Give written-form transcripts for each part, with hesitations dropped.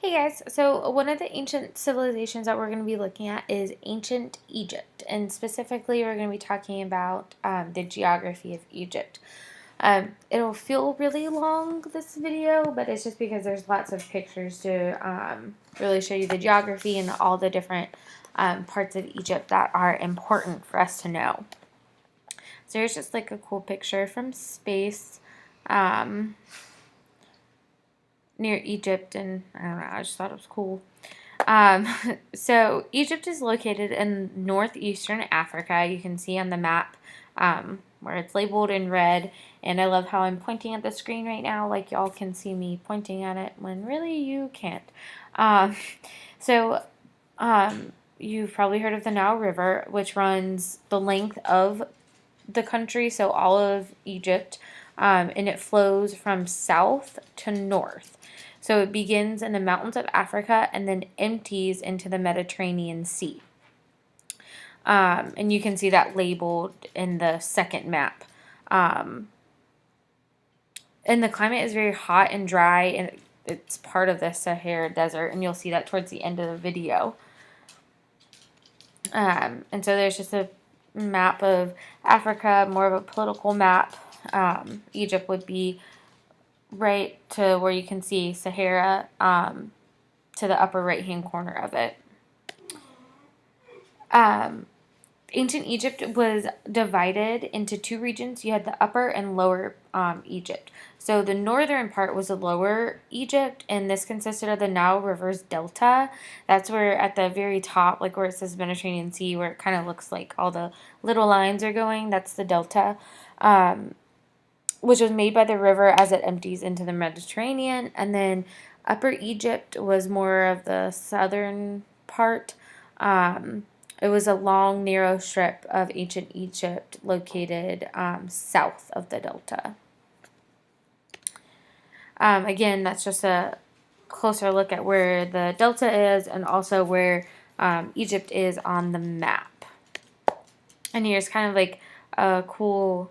Hey guys, so one of the ancient civilizations that we're going to be looking at is ancient Egypt, and specifically we're going to be talking about the geography of Egypt. It'll feel really long, this video, but it's just because there's lots of pictures to really show you the geography and all the different parts of Egypt that are important for us to know. So here's just like a cool picture from space. Near Egypt, and I don't know, I just thought it was cool. Um, so Egypt is located in northeastern Africa. You can see on the map where it's labeled in red, and I love how I'm pointing at the screen right now, like y'all can see me pointing at it when really you can't. Um, so you've probably heard of the Nile River, which runs the length of the country, so all of Egypt, and it flows from south to north. So it begins in the mountains of Africa and then empties into the Mediterranean Sea. And you can see that labeled in the second map. And the climate is very hot and dry, and it's part of the Sahara Desert, and you'll see that towards the end of the video. And so there's just a map of Africa, more of a political map. Egypt would be right to where you can see Sahara, to the upper right hand corner of it. Ancient Egypt was divided into two regions. You had the upper and lower Egypt. So the northern part was the lower Egypt, and this consisted of the Nile River's delta. That's where at the very top, like where it says Mediterranean Sea, where it kind of looks like all the little lines are going, that's the delta, which was made by the river as it empties into the Mediterranean. And then Upper Egypt was more of the southern part. It was a long, narrow strip of ancient Egypt located south of the delta. Again, that's just a closer look at where the delta is and also where Egypt is on the map. And here's kind of like a cool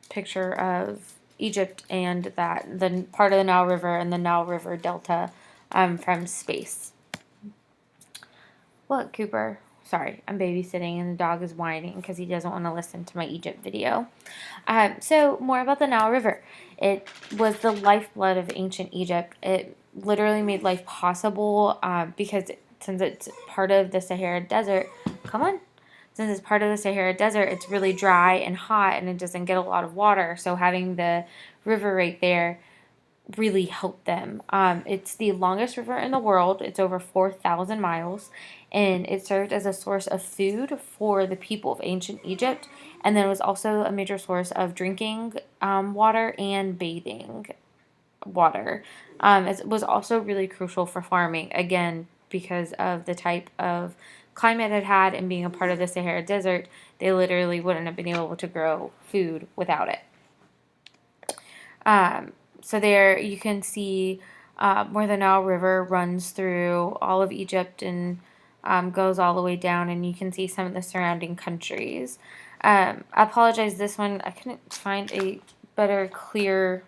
picture of Egypt and the part of the Nile River and the Nile River Delta from space. What, Cooper? Sorry, I'm babysitting and the dog is whining because he doesn't want to listen to my Egypt video. So more about the Nile River. It was the lifeblood of ancient Egypt. It literally made life possible because since it's part of the Sahara Desert, come on, since it's part of the Sahara Desert, it's really dry and hot and it doesn't get a lot of water. So having the river right there really helped them. It's the longest river in the world. It's over 4,000 miles, and it served as a source of food for the people of ancient Egypt, and then it was also a major source of drinking water and bathing water. It was also really crucial for farming, again, because of the type of climate it had and being a part of the Sahara Desert, they literally wouldn't have been able to grow food without it. So there you can see where the Nile River runs through all of Egypt and goes all the way down, and you can see some of the surrounding countries. I apologize, this one, I couldn't find a better, clear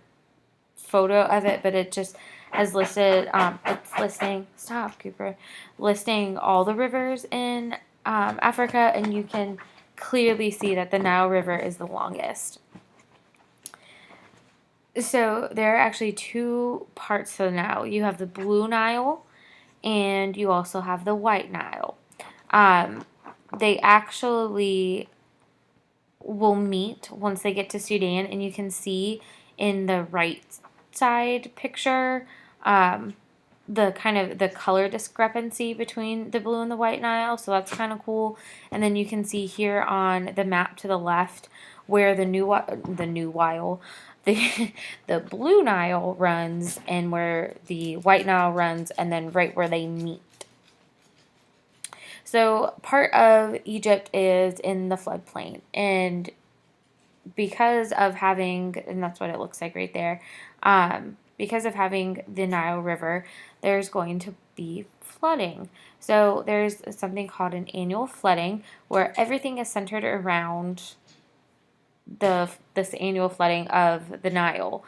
photo of it, but it just has listed, it's listing, stop, Cooper, listing all the rivers in Africa, and you can clearly see that the Nile River is the longest. So there are actually two parts to the Nile. You have the Blue Nile, and you also have the White Nile. They actually will meet once they get to Sudan, and you can see in the right side picture the kind of the color discrepancy between the Blue and the White Nile, so that's kind of cool. And then you can see here on the map to the left where the the Blue Nile runs and where the White Nile runs, and then right where they meet. So part of Egypt is in the floodplain, and because of having, and that's what it looks like right there, because of having the Nile River, there's going to be flooding. So there's something called an annual flooding where everything is centered around this annual flooding of the Nile.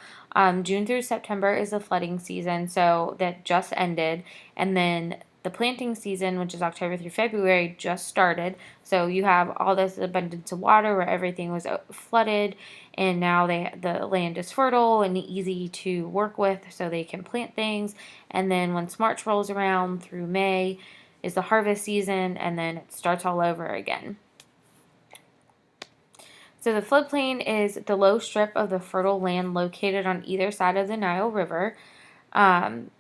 June through September is the flooding season, so that just ended, and then the planting season, which is October through February, just started. So you have all this abundance of water where everything was flooded, and now the land is fertile and easy to work with, so they can plant things. And then once March rolls around through May is the harvest season, and then it starts all over again. So the floodplain is the low strip of the fertile land located on either side of the Nile River. Um,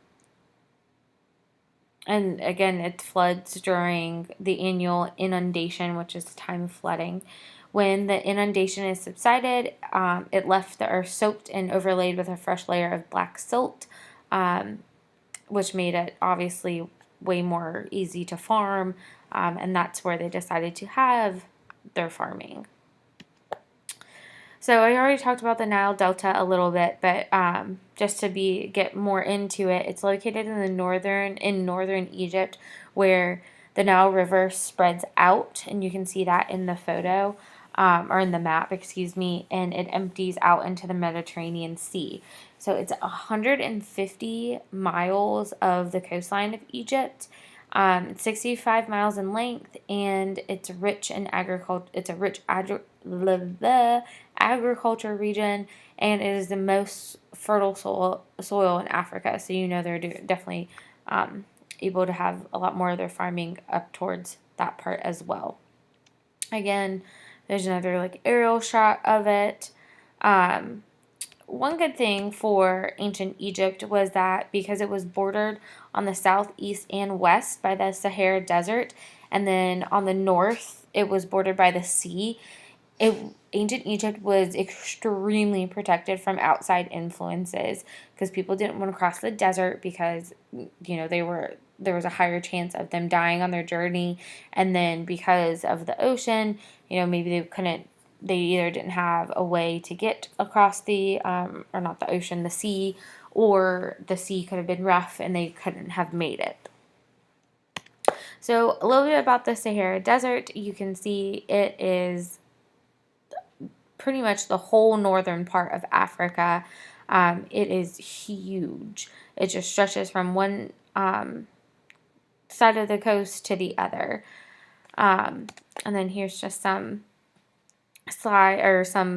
and again, it floods during the annual inundation, which is the time of flooding. When the inundation is subsided, it left the earth soaked and overlaid with a fresh layer of black silt, which made it obviously way more easy to farm. And that's where they decided to have their farming. So I already talked about the Nile Delta a little bit, but just to get more into it, it's located in northern Egypt, where the Nile River spreads out, and you can see that in the photo, or in the map, excuse me, and it empties out into the Mediterranean Sea. So it's 150 miles of the coastline of Egypt. 65 miles in length, and it's rich in agriculture. It's a rich agriculture region, and it is the most fertile soil in Africa. So they're definitely able to have a lot more of their farming up towards that part as well. Again, there's another aerial shot of it. One good thing for ancient Egypt was that because it was bordered on the south, east, and west by the Sahara Desert, and then on the north it was bordered by the sea, ancient Egypt was extremely protected from outside influences because people didn't want to cross the desert because there was a higher chance of them dying on their journey, and then because of the ocean, maybe they either didn't have a way to get across or not the ocean, the sea, or the sea could have been rough and they couldn't have made it. So a little bit about the Sahara Desert. You can see it is pretty much the whole northern part of Africa. It is huge. It just stretches from one side of the coast to the other. And then here's just some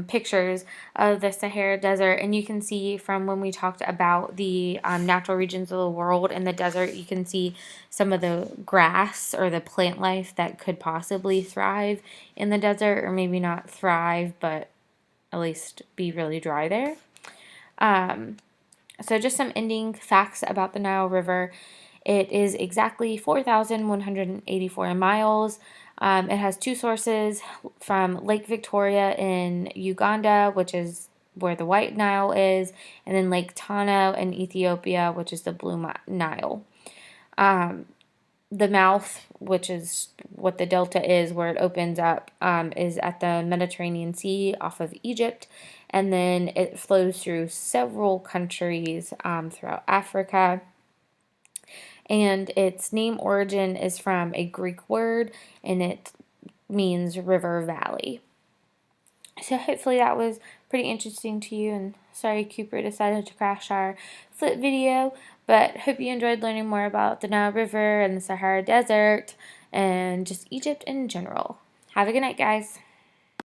pictures of the Sahara Desert, and you can see from when we talked about the natural regions of the world in the desert, you can see some of the grass or the plant life that could possibly thrive in the desert, or maybe not thrive, but at least be really dry there. So just some ending facts about the Nile River. It is exactly 4,184 miles. It has two sources from Lake Victoria in Uganda, which is where the White Nile is, and then Lake Tana in Ethiopia, which is the Blue Nile. The mouth, which is what the delta is, where it opens up, is at the Mediterranean Sea off of Egypt, and then it flows through several countries throughout Africa. And its name origin is from a Greek word, and it means river valley. So hopefully that was pretty interesting to you, and sorry Cooper decided to crash our flip video, but hope you enjoyed learning more about the Nile River and the Sahara Desert and just Egypt in general. Have a good night, guys.